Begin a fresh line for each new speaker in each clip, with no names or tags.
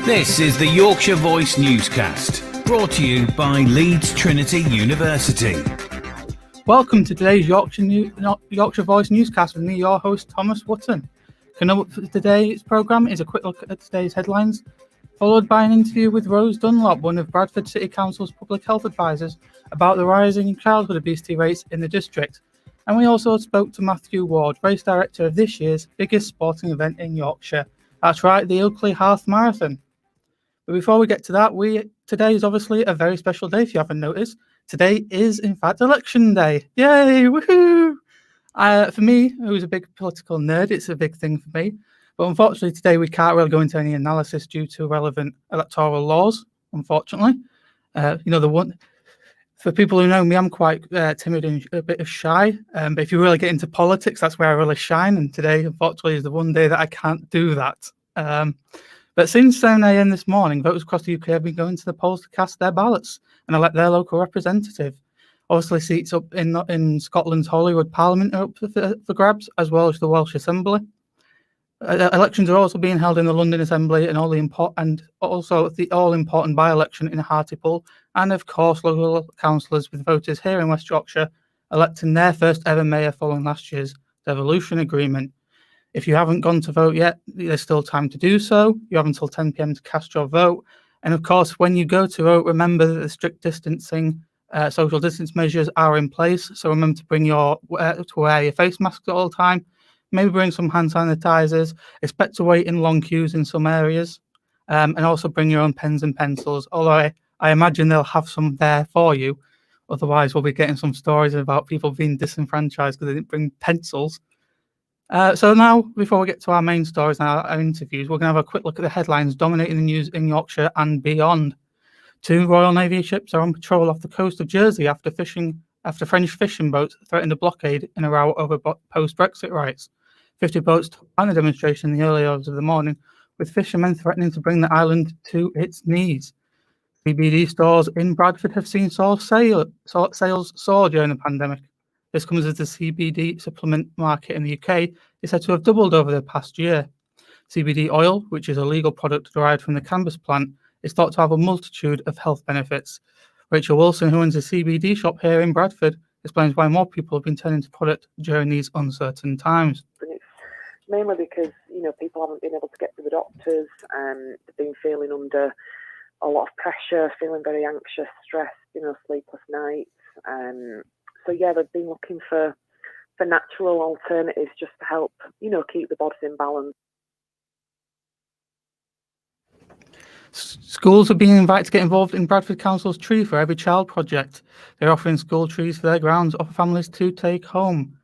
This is the Yorkshire Voice Newscast, brought to you by Leeds Trinity University.
Welcome to today's Yorkshire Voice Newscast with me, your host, Thomas Wotton. Coming up for today's programme is a quick look at today's headlines, followed by an interview with Rose Dunlop, one of Bradford City Council's public health advisors, about the rising childhood obesity rates in the district. And we also spoke to Matthew Ward, race director of this year's biggest sporting event in Yorkshire. That's right, the Ilkley Half Marathon. But before we get to that, today is obviously a very special day, if you haven't noticed. Today is, in fact, election day. Yay, woohoo! For me, who's a big political nerd, it's a big thing for me. But unfortunately, today we can't really go into any analysis due to relevant electoral laws, unfortunately. For people who know me, I'm quite timid and a bit shy. But if you really get into politics, that's where I really shine. And today, unfortunately, is the one day that I can't do that. But since 7 a.m. this morning, voters across the UK have been going to the polls to cast their ballots and elect their local representative. Obviously, seats up in Scotland's Holyrood Parliament are up for grabs, as well as the Welsh Assembly. Elections are also being held in the London Assembly and also the all-important by-election in Hartlepool, and of course local councillors, with voters here in West Yorkshire electing their first ever mayor following last year's devolution agreement. If you haven't gone to vote yet, there's still time to do so. You have until 10 p.m. to cast your vote. And of course, when you go to vote, remember that the strict distancing, social distance measures are in place. So remember to wear your face masks at all time. Maybe bring some hand sanitizers. Expect to wait in long queues in some areas. And also bring your own pens and pencils. Although I imagine they'll have some there for you. Otherwise, we'll be getting some stories about people being disenfranchised because they didn't bring pencils. So now, before we get to our main stories and our interviews, we're going to have a quick look at the headlines dominating the news in Yorkshire and beyond. 2 Royal Navy ships are on patrol off the coast of Jersey after French fishing boats threatened a blockade in a row over post-Brexit rights. 50 boats took part in a demonstration in the early hours of the morning, with fishermen threatening to bring the island to its knees. CBD stores in Bradford have seen sales soar during the pandemic. This comes as the CBD supplement market in the UK is said to have doubled over the past year. CBD oil, which is a legal product derived from the cannabis plant, is thought to have a multitude of health benefits. Rachel Wilson, who owns a CBD shop here in Bradford, explains why more people have been turning to product during these uncertain times.
It's mainly because, people haven't been able to get to the doctors, they've been feeling under a lot of pressure, feeling very anxious, stressed, sleepless nights. So they've been looking for natural alternatives just to help, keep the bodies in balance.
Schools are being invited to get involved in Bradford Council's Tree for Every Child project. They're offering school trees for their grounds for families to take home.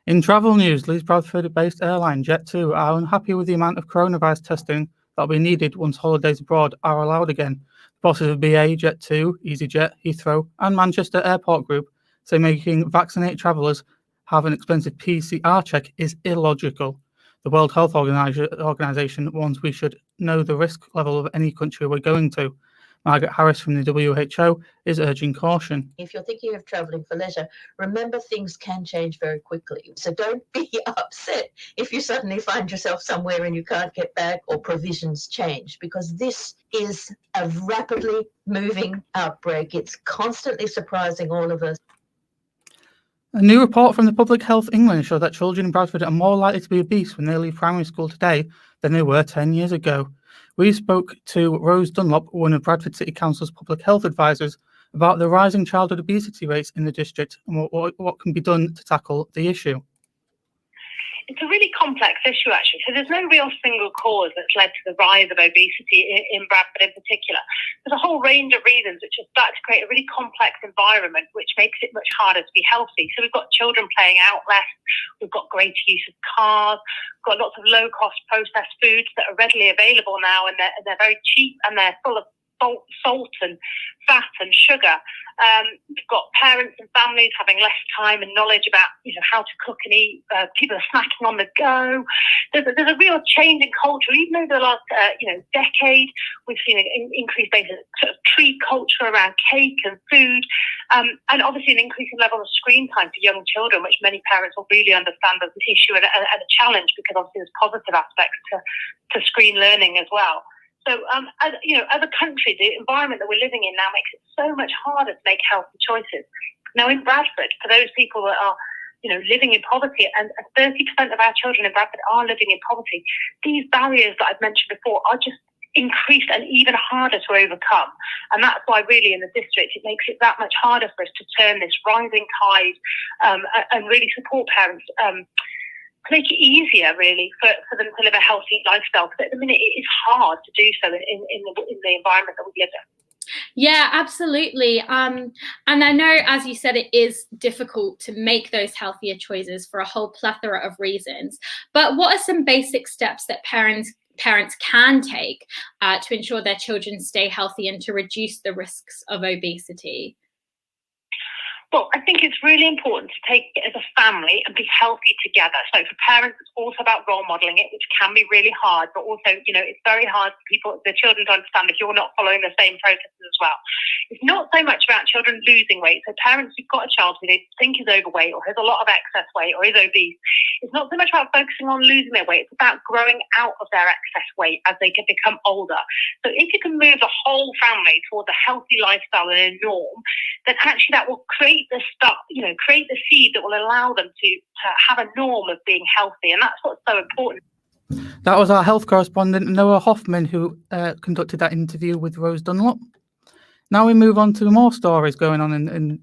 In travel news, Leeds Bradford-based airline Jet2 are unhappy with the amount of coronavirus testing that will be needed once holidays abroad are allowed again. The bosses of BA, Jet2, EasyJet, Heathrow and Manchester Airport Group say making vaccinated travellers have an expensive PCR check is illogical. The World Health Organization warns we should know the risk level of any country we're going to. Margaret Harris from the WHO is urging caution.
If you're thinking of travelling for leisure, remember things can change very quickly. So don't be upset if you suddenly find yourself somewhere and you can't get back or provisions change, because this is a rapidly moving outbreak. It's constantly surprising all of us.
A new report from the Public Health England showed that children in Bradford are more likely to be obese when they leave primary school today than they were 10 years ago. We spoke to Rose Dunlop, one of Bradford City Council's public health advisors, about the rising childhood obesity rates in the district and what can be done to tackle the issue.
It's a really complex issue, actually. So there's no real single cause that's led to the rise of obesity in Bradford in particular. There's a whole range of reasons which have started to create a really complex environment which makes it much harder to be healthy. So we've got children playing out less, we've got greater use of cars, we've got lots of low-cost processed foods that are readily available now, and they're very cheap and they're full of salt and fat and sugar. We've got parents and families having less time and knowledge about how to cook and eat. People are snacking on the go. There's a real change in culture. Even over the last decade, we've seen an increased sort of treat culture around cake and food, and obviously an increasing level of screen time for young children, which many parents will really understand as an issue and a challenge, because obviously there's positive aspects to screen learning as well. So, as a country, the environment that we're living in now makes it so much harder to make healthy choices. Now, in Bradford, for those people that are, living in poverty, and 30% of our children in Bradford are living in poverty, these barriers that I've mentioned before are just increased and even harder to overcome. And that's why really in the district it makes it that much harder for us to turn this rising tide and really support parents, to make it easier really for them to live a healthy lifestyle, because at the minute it is hard to do so in the environment that we live in.
Yeah, absolutely. And I know, as you said, it is difficult to make those healthier choices for a whole plethora of reasons. But what are some basic steps that parents can take to ensure their children stay healthy and to reduce the risks of obesity?
Well, I think it's really important to take it as a family and be healthy together. So for parents, it's also about role modelling it, which can be really hard, but also, it's very hard for the children to understand if you're not following the same processes as well. It's not so much about children losing weight. So parents who've got a child who they think is overweight or has a lot of excess weight or is obese, it's not so much about focusing on losing their weight. It's about growing out of their excess weight as they can become older. So if you can move the whole family towards a healthy lifestyle and a norm, then actually that will create the seed that will allow them to have a norm of being healthy, and that's what's so important.
That was our health correspondent Noah Hoffman who conducted that interview with Rose Dunlop. Now we move on to more stories going on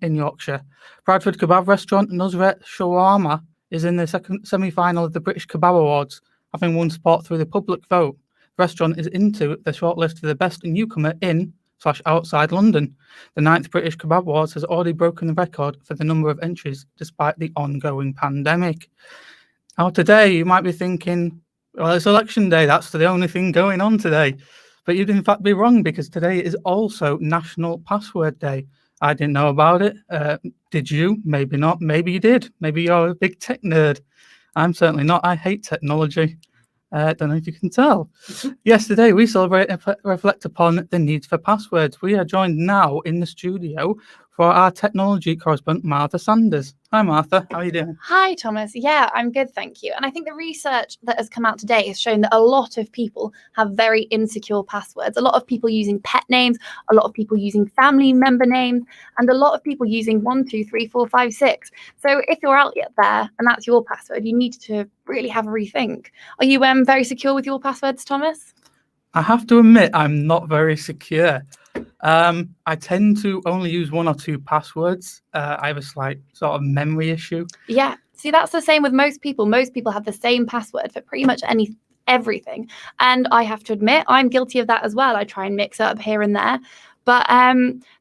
in Yorkshire. Bradford kebab restaurant Nusret Shawarma is in the second semi-final of the British Kebab Awards, having won spot through the public vote. The restaurant is into the shortlist for the best newcomer in/outside London. The 9th British Kebab Awards has already broken the record for the number of entries despite the ongoing pandemic. Now today you might be thinking, well, it's election day, that's the only thing going on today. But you'd in fact be wrong, because today is also National Password Day. I didn't know about it. Did you? Maybe not. Maybe you did. Maybe you're a big tech nerd. I'm certainly not. I hate technology. Don't know if you can tell. Yesterday, we celebrate and reflect upon the need for passwords. We are joined now in the studio for our technology correspondent, Martha Sanders. Hi, Martha. How are you doing?
Hi, Thomas. Yeah, I'm good, thank you. And I think the research that has come out today has shown that a lot of people have very insecure passwords. A lot of people using pet names, a lot of people using family member names, and a lot of people using 1, 2, 3, 4, 5, 6. So if you're out there and that's your password, you need to really have a rethink. Are you very secure with your passwords, Thomas?
I have to admit, I'm not very secure. I tend to only use 1 or 2 passwords. I have a slight sort of memory issue.
Yeah, see, that's the same with most people. Most people have the same password for pretty much everything. And I have to admit, I'm guilty of that as well. I try and mix it up here and there. But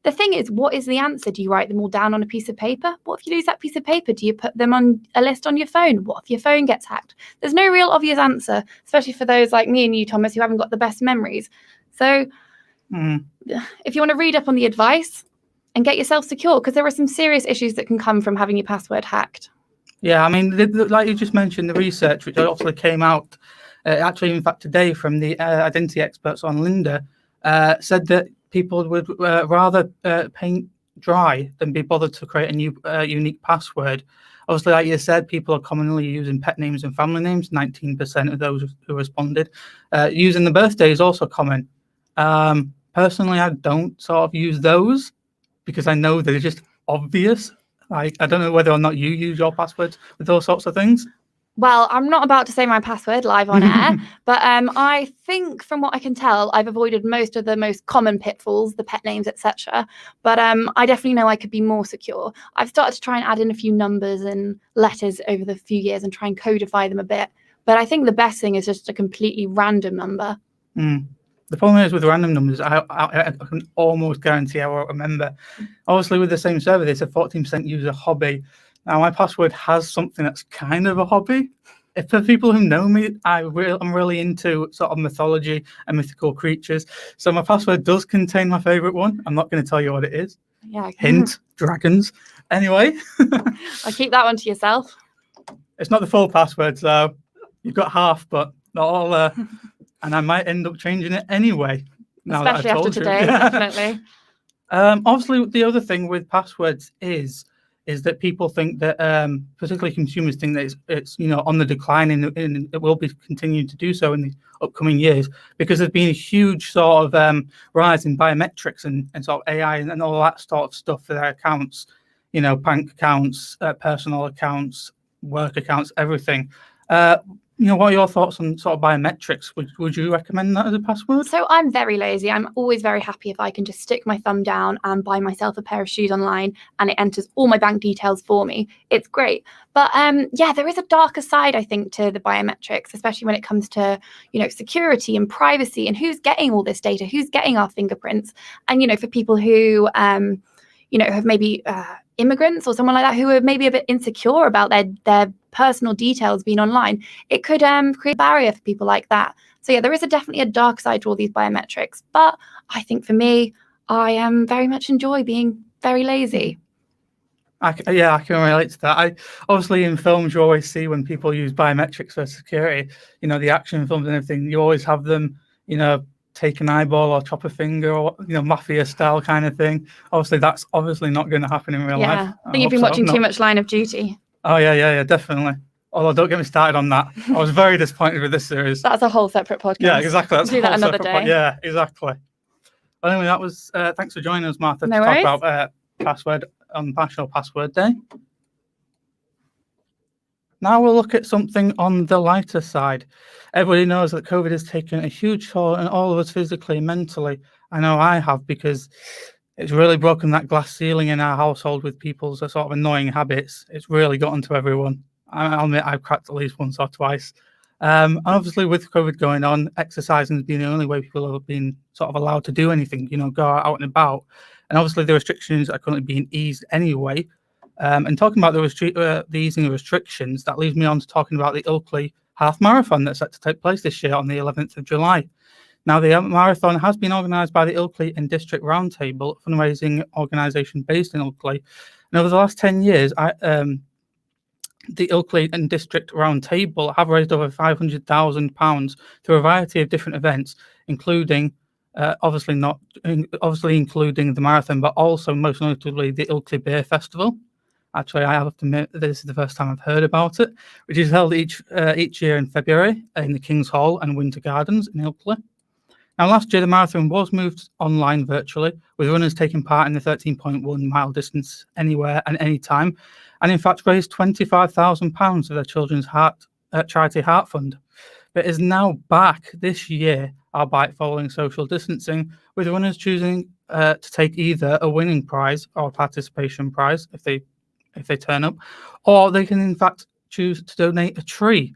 the thing is, what is the answer? Do you write them all down on a piece of paper? What if you lose that piece of paper? Do you put them on a list on your phone? What if your phone gets hacked? There's no real obvious answer, especially for those like me and you, Thomas, who haven't got the best memories. So if you want to read up on the advice and get yourself secure, because there are some serious issues that can come from having your password hacked.
Yeah, I mean, like you just mentioned, the research, which also came out, actually, in fact, today from the identity experts on Linda, said that people would rather paint dry than be bothered to create a new unique password. Obviously, like you said, people are commonly using pet names and family names, 19% of those who responded. Using the birthday is also common. Personally, I don't sort of use those because I know they're just obvious. Like, I don't know whether or not you use your passwords with those sorts of things.
Well, I'm not about to say my password live on air, but I think from what I can tell, I've avoided most of the most common pitfalls, the pet names, etc. But I definitely know I could be more secure. I've started to try and add in a few numbers and letters over the few years and try and codify them a bit. But I think the best thing is just a completely random number.
The problem is with random numbers, I can almost guarantee I won't remember. Obviously, with the same server, they said 14% use a hobby. Now, my password has something that's kind of a hobby. If for people who know me, I'm really into sort of mythology and mythical creatures. So my password does contain my favourite one. I'm not going to tell you what it is.
Yeah.
Hint, dragons. Anyway.
I'll keep that one to yourself.
It's not the full password, so you've got half, but not all. And I might end up changing it anyway.
Especially after today, definitely.
Obviously, the other thing with passwords is is that people think that, particularly consumers think that it's on the decline, and it will be continuing to do so in the upcoming years, because there's been a huge sort of rise in biometrics and sort of AI and all that sort of stuff for their accounts, bank accounts, personal accounts, work accounts, everything. What are your thoughts on sort of biometrics? Would you recommend that as a password?
So I'm very lazy. I'm always very happy if I can just stick my thumb down and buy myself a pair of shoes online and it enters all my bank details for me. It's great. But there is a darker side, I think, to the biometrics, especially when it comes to, security and privacy and who's getting all this data, who's getting our fingerprints. And, for people who, have maybe immigrants or someone like that who are maybe a bit insecure about their personal details being online, it could create a barrier for people like that. So there is definitely a dark side to all these biometrics. But I think for me, I very much enjoy being very lazy.
I can relate to that. I obviously in films you always see when people use biometrics for security, the action films and everything, you always have them, take an eyeball or chop a finger or mafia style kind of thing. Obviously that's not going to happen in real life.
Yeah, I think you've been watching too much Line of Duty.
Oh yeah, definitely. Although don't get me started on that. I was very disappointed with this series.
That's a whole separate podcast.
Yeah, exactly.
Let's do that another day.
Yeah, exactly. Well, anyway, that was thanks for joining us, Martha,
no
to
worries.
talk about password on National Password Day. Now we'll look at something on the lighter side. Everybody knows that COVID has taken a huge toll on all of us physically and mentally. I know I have, because it's really broken that glass ceiling in our household with people's sort of annoying habits. It's really gotten to everyone. I'll admit I've cracked at least once or twice. And obviously with COVID going on, exercising has been the only way people have been sort of allowed to do anything, go out and about. And obviously the restrictions are currently being eased anyway. And talking about the easing of restrictions, that leads me on to talking about the Ilkley Half Marathon that's set to take place this year on the 11th of July. Now, the marathon has been organised by the Ilkley and District Roundtable, a fundraising organisation based in Ilkley. And over the last 10 years, the Ilkley and District Roundtable have raised over £500,000 through a variety of different events, including obviously including the marathon, but also most notably the Ilkley Beer Festival. Actually, I have to admit this is the first time I've heard about it, which is held each year in February in the King's Hall and Winter Gardens in Ilkley. Now, last year, the marathon was moved online virtually, with runners taking part in the 13.1 mile distance anywhere and anytime, and in fact raised £25,000 for their children's charity heart fund. But is now back this year, albeit following social distancing, with runners choosing to take either a winning prize or a participation prize if they turn up, or they can in fact choose to donate a tree.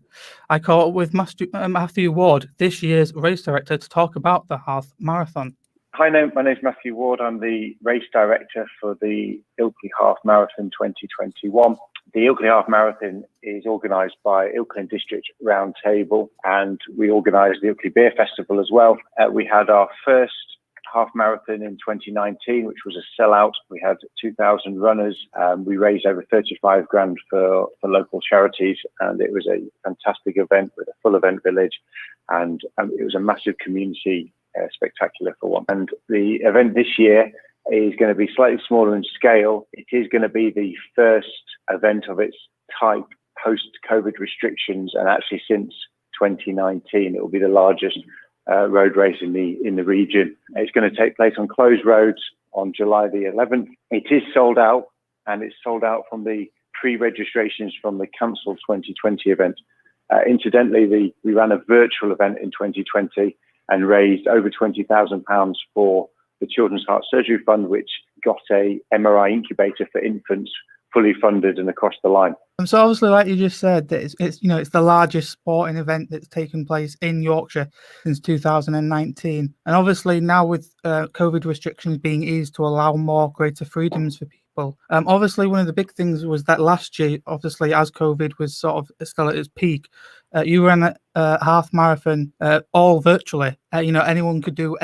I caught up with Matthew Ward, this year's race director, to talk about the Half Marathon.
Hi, my name's Matthew Ward. I'm the race director for the Ilkley Half Marathon 2021. The Ilkley Half Marathon is organised by Ilkley and District Roundtable, and we organised the Ilkley Beer Festival as well. We had our first half marathon in 2019, which was a sellout. We had 2,000 runners. We raised over 35 grand for local charities, and it was a fantastic event with a full event village, and it was a massive community spectacular for one. And the event this year is going to be slightly smaller in scale. It is going to be the first event of its type post-COVID restrictions, and actually since 2019, it will be the largest road race in the region. It's going to take place on closed roads on July the 11th. It is sold out, and it's sold out from the pre-registrations from the cancelled 2020 event. Incidentally, we ran a virtual event in 2020 and raised over £20,000 for the Children's Heart Surgery Fund, which got a MRI incubator for infants fully funded and across the line.
So obviously, like you just said, that it's the largest sporting event that's taken place in Yorkshire since 2019, and obviously now with COVID restrictions being eased to allow more greater freedoms for people. Obviously, one of the big things was that last year, obviously as COVID was sort of still at its peak, you ran a half marathon all virtually. Anyone could go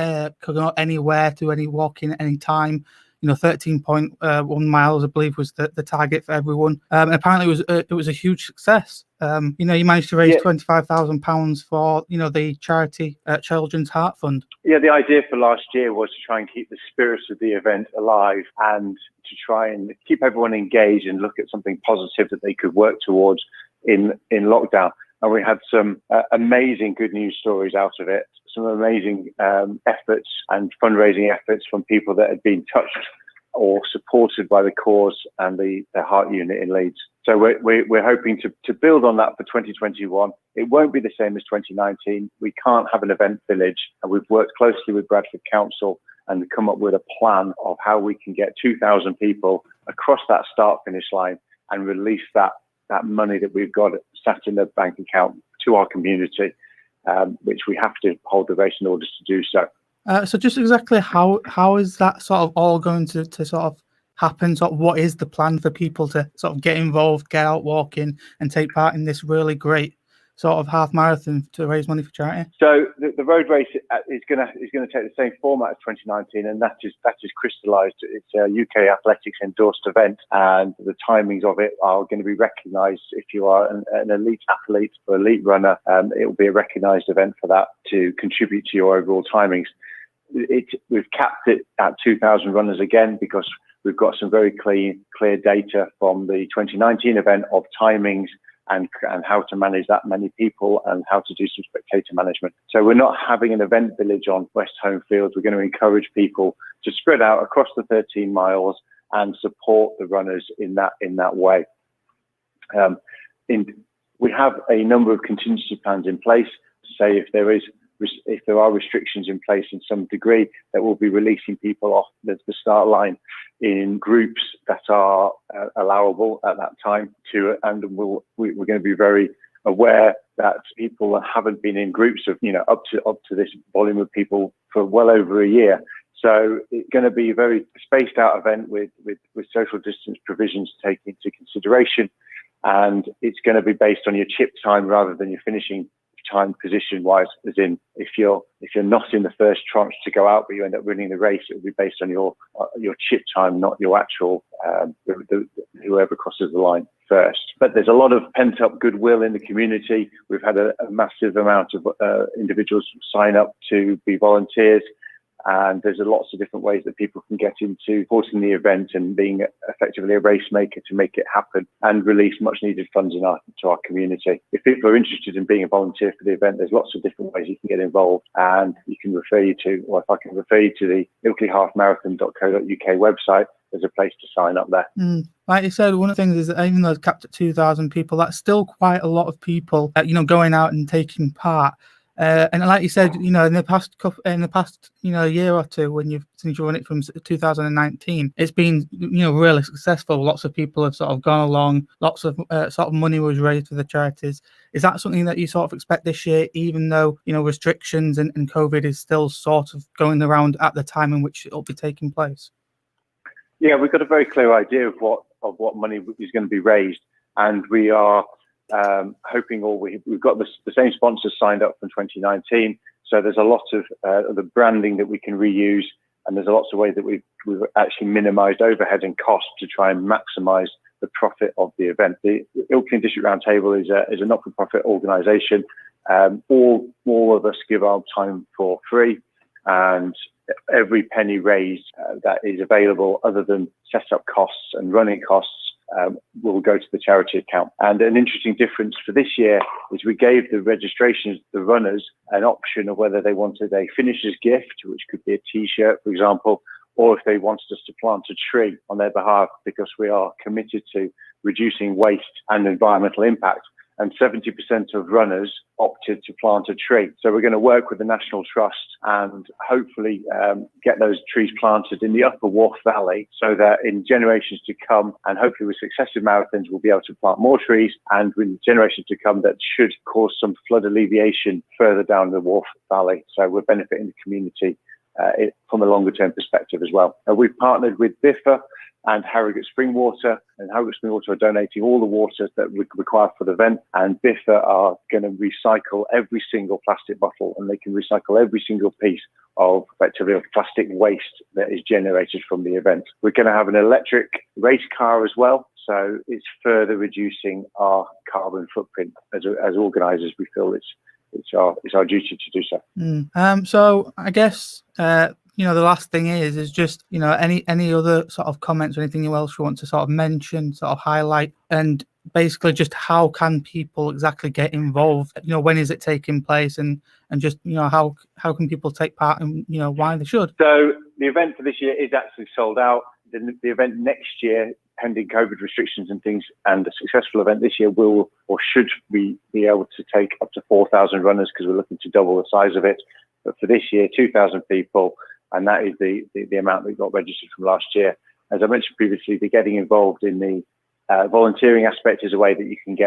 anywhere, do any walking at any time. 13.1 miles, I believe, was the target for everyone. And apparently, it was a huge success. You managed to raise
Yeah.
£25,000 for, the charity Children's Heart Fund.
Yeah, the idea for last year was to try and keep the spirit of the event alive and to try and keep everyone engaged and look at something positive that they could work towards in lockdown. And we had some amazing good news stories out of it, some amazing efforts and fundraising efforts from people that had been touched or supported by the cause and the heart unit in Leeds. So we're hoping to build on that for 2021. It won't be the same as 2019. We can't have an event village, and we've worked closely with Bradford Council and come up with a plan of how we can get 2,000 people across that start-finish line and release that money that we've got sat in the bank account to our community, which we have to hold the race in order to do so.
So just exactly how is that sort of all going to sort of happen? Sort of what is the plan for people to sort of get involved, get out walking and take part in this really great sort of half marathon to raise money for charity?
So the road race is going to take the same format as 2019, and that is crystallised. It's a UK Athletics endorsed event, and the timings of it are going to be recognised. If you are an elite athlete or elite runner, it will be a recognised event for that to contribute to your overall timings. We've capped it at 2,000 runners again because we've got some very clear data from the 2019 event of timings and how to manage that many people and how to do some spectator management. So we're not having an event village on West Home Fields. We're going to encourage people to spread out across the 13 miles and support the runners in that way. We have a number of contingency plans in place to say if there are restrictions in place in some degree, that we'll be releasing people off the start line in groups that are allowable at that time and we're going to be very aware that people that haven't been in groups of, up to this volume of people for well over a year. So it's going to be a very spaced out event with social distance provisions taken into consideration. And it's going to be based on your chip time rather than your finishing time position wise, as in if you're not in the first tranche to go out but you end up winning the race, it will be based on your chip time, not your actual whoever crosses the line first. But there's a lot of pent up goodwill in the community. We've had a massive amount of individuals sign up to be volunteers, and there's lots of different ways that people can get into supporting the event and being effectively a race maker to make it happen and release much needed funds to our community. If people are interested in being a volunteer for the event, there's lots of different ways you can get involved, and if I can refer you to the ilkleyhalfmarathon.co.uk website, there's a place to sign up there.
Like you said, one of the things is that even though it's capped at 2,000 people, that's still quite a lot of people, going out and taking part. And like you said, in the past year or two, since you run it from 2019, it's been really successful. Lots of people have sort of gone along. Lots of sort of money was raised for the charities. Is that something that you sort of expect this year, even though restrictions and COVID is still sort of going around at the time in which it'll be taking place?
Yeah, we've got a very clear idea of what money is going to be raised, and we are hoping we've got the same sponsors signed up from 2019. So there's a lot of the branding that we can reuse, and there's lots of ways that we've actually minimised overhead and costs to try and maximise the profit of the event. The Ilkley District Roundtable is a not-for-profit organisation. All of us give our time for free, and every penny raised that is available, other than set-up costs and running costs, will go to the charity account. And an interesting difference for this year is we gave the registrations, the runners, an option of whether they wanted a finisher's gift, which could be a T-shirt, for example, or if they wanted us to plant a tree on their behalf, because we are committed to reducing waste and environmental impact. And 70% of runners opted to plant a tree. So we're going to work with the National Trust and hopefully get those trees planted in the Upper Wharfe Valley, so that in generations to come, and hopefully with successive marathons, we'll be able to plant more trees, and with generations to come, that should cause some flood alleviation further down the Wharfe Valley. So we're benefiting the community from a longer term perspective as well. We've partnered with Biffa and Harrogate Springwater, and Harrogate Springwater are donating all the water that we require for the event, and Biffa are going to recycle every single plastic bottle, and they can recycle every single piece of effectively of plastic waste that is generated from the event. We're going to have an electric race car as well, So it's further reducing our carbon footprint. As organisers, we feel it's our duty to do so.
So I guess the last thing is just any other sort of comments or anything else you want to sort of mention, sort of highlight, and basically just how can people exactly get involved? When is it taking place, and just how can people take part, and why they should?
So the event for this year is actually sold out. The event next year, pending COVID restrictions and things, and a successful event this year will, or should we be able to take up to 4,000 runners, because we're looking to double the size of it. But for this year, 2,000 people, and that is the amount that got registered from last year. As I mentioned previously, the getting involved in the volunteering aspect is a way that you can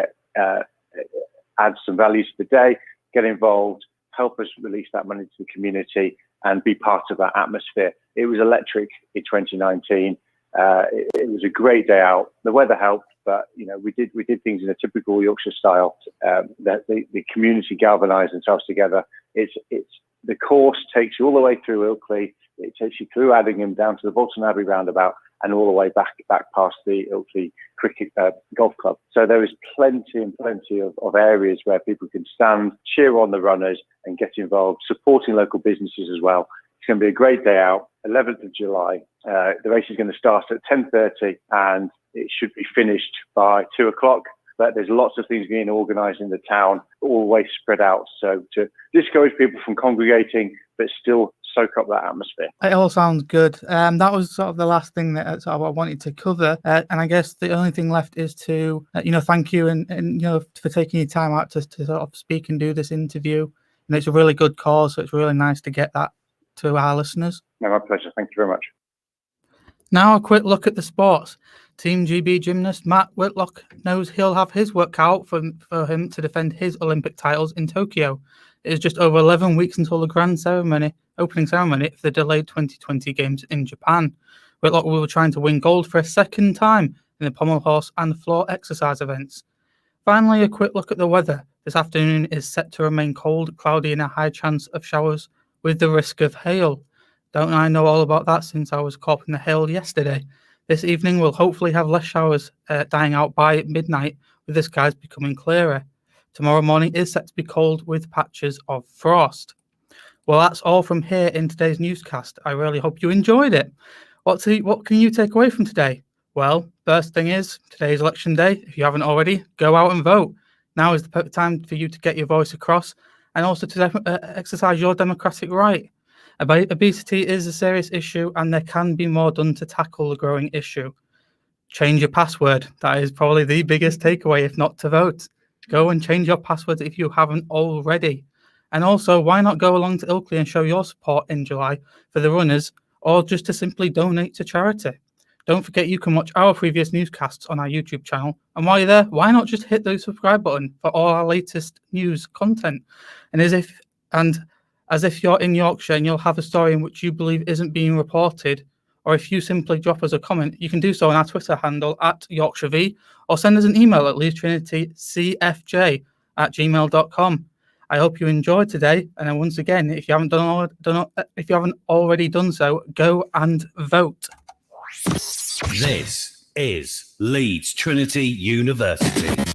add some value to the day, get involved, help us release that money to the community, and be part of that atmosphere. It was electric in 2019. It was a great day out. The weather helped, but we did things in a typical Yorkshire style. The community galvanised themselves together. The course takes you all the way through Ilkley. It takes you through Addingham down to the Bolton Abbey roundabout, and all the way back past the Ilkley Cricket Golf Club. So there is plenty of areas where people can stand, cheer on the runners, and get involved, supporting local businesses as well. It's going to be a great day out. 11th of July. The race is going to start at 10:30, and it should be finished by 2 o'clock. But there's lots of things being organised in the town, always spread out, so to discourage people from congregating, but still soak up that atmosphere.
It all sounds good. That was sort of the last thing that sort of I wanted to cover, and I guess the only thing left is to thank you and for taking your time out to sort of speak and do this interview. It's a really good cause, so it's really nice to get that to our listeners.
No, my pleasure. Thank you very much.
Now a quick look at the sports. Team GB gymnast Matt Whitlock knows he'll have his work cut out for him to defend his Olympic titles in Tokyo. It is just over 11 weeks until the opening ceremony for the delayed 2020 Games in Japan. Whitlock will be trying to win gold for a second time in the pommel horse and floor exercise events. Finally, a quick look at the weather. This afternoon is set to remain cold, cloudy, and a high chance of showers with the risk of hail. Don't I know all about that, since I was caught in the hail yesterday. This evening we'll hopefully have less showers dying out by midnight, with the skies becoming clearer. Tomorrow morning is set to be cold with patches of frost. Well, that's all from here in today's newscast. I really hope you enjoyed it. What can you take away from today? Well, first thing is, today's election day. If you haven't already, go out and vote. Now is the perfect time for you to get your voice across, and also to exercise your democratic right. Obesity is a serious issue, and there can be more done to tackle the growing issue. Change your password. That is probably the biggest takeaway, if not to vote. Go and change your password if you haven't already. And also, why not go along to Ilkley and show your support in July for the runners, or just to simply donate to charity? Don't forget you can watch our previous newscasts on our YouTube channel. And while you're there, why not just hit the subscribe button for all our latest news content? And as if you're in Yorkshire and you'll have a story in which you believe isn't being reported, or if you simply drop us a comment, you can do so on our Twitter handle @YorkshireV, or send us an email at leedstrinitycfj@gmail.com. I hope you enjoyed today, and then once again, if you haven't already done so, go and vote.
This is Leeds Trinity University.